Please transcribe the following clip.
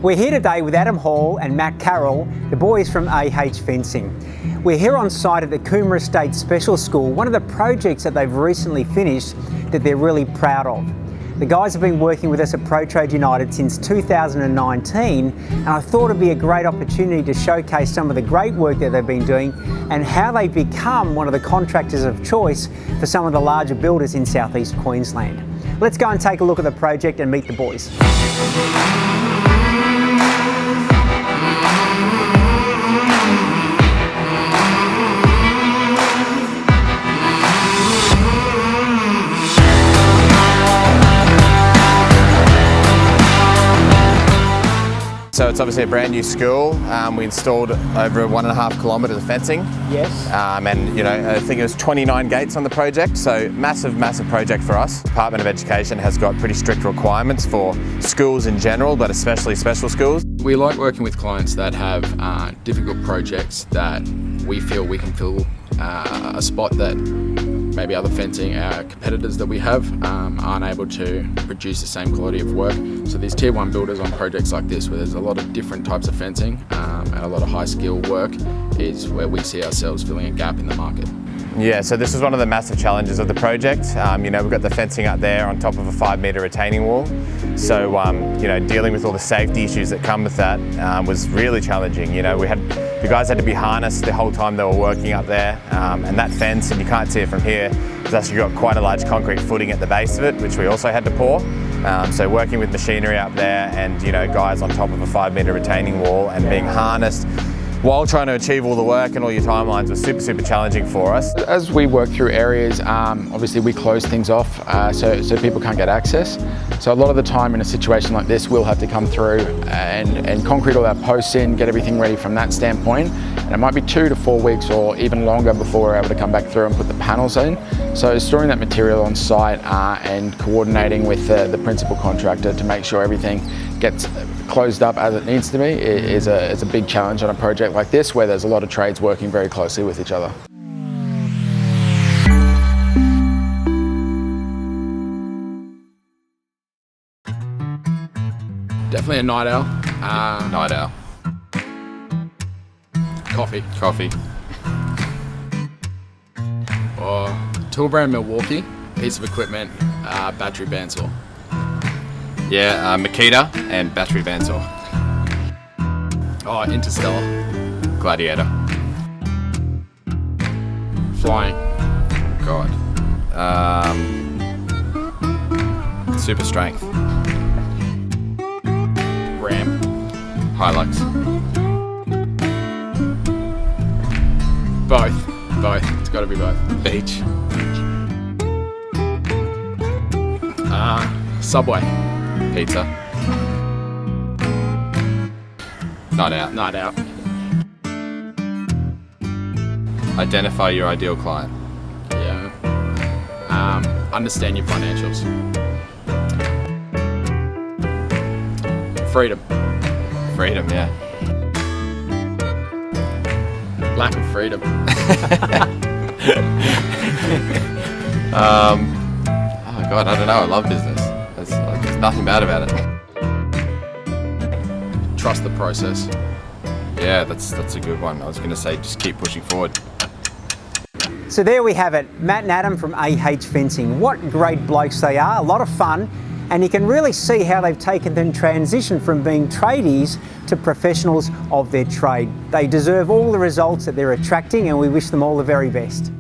We're here today with Adam Hall and Matt Carroll, the boys from AH Fencing. We're here on site at the Coomera Estate Special School, one of the projects that they've recently finished that they're really proud of. The guys have been working with us at Pro Trade United since 2019, and I thought it'd be a great opportunity to showcase some of the great work that they've been doing and how they've become one of the contractors of choice for some of the larger builders in southeast Queensland. Let's go and take a look at the project and meet the boys. So it's obviously a brand new school. We installed over 1.5 kilometres of fencing. Yes. And you know, I think it was 29 gates on the project, so massive project for us. Department of Education has got pretty strict requirements for schools in general, but especially special schools. We like working with clients that have difficult projects that we feel we can fill a spot that maybe other fencing competitors that we have aren't able to produce the same quality of work. So these tier 1 builders on projects like this, where there's a lot of different types of fencing and a lot of high skill work, is where we see ourselves filling a gap in the market. Yeah, so this is one of the massive challenges of the project. You know, we've got the fencing up there on top of a 5-metre retaining wall. So, you know, dealing with all the safety issues that come with that was really challenging. You know, the guys had to be harnessed the whole time they were working up there. And that fence, and you can't see it from here, has actually got quite a large concrete footing at the base of it, which we also had to pour. So working with machinery up there and, you know, guys on top of a 5-metre retaining wall and being harnessed while trying to achieve all the work and all your timelines was super challenging for us. As we work through areas, obviously we close things off so people can't get access. So a lot of the time in a situation like this, we'll have to come through and concrete all our posts in, get everything ready from that standpoint. And it might be 2 to 4 weeks or even longer before we're able to come back through and put the panels in. So storing that material on site and coordinating with the principal contractor to make sure everything gets closed up as it needs to be is a big challenge on a project like this, where there's a lot of trades working very closely with each other. Definitely a night owl. Night owl. Coffee. Or tool brand Milwaukee, piece of equipment, battery bandsaw. Yeah, Makita and battery bandsaw. Oh, Interstellar. Gladiator. Flying. God. Super strength. Ram. Hilux. Both. It's got to be both. Beach. Subway. Pizza. Night out. Identify your ideal client. Yeah. Understand your financials. Freedom, yeah. Lack of freedom. Oh God, I don't know. I love business. There's nothing bad about it. Trust the process. Yeah, that's a good one. I was going to say just keep pushing forward. So there we have it, Matt and Adam from AH Fencing. What great blokes they are, a lot of fun, and you can really see how they've taken the transition from being tradies to professionals of their trade. They deserve all the results that they're attracting, and we wish them all the very best.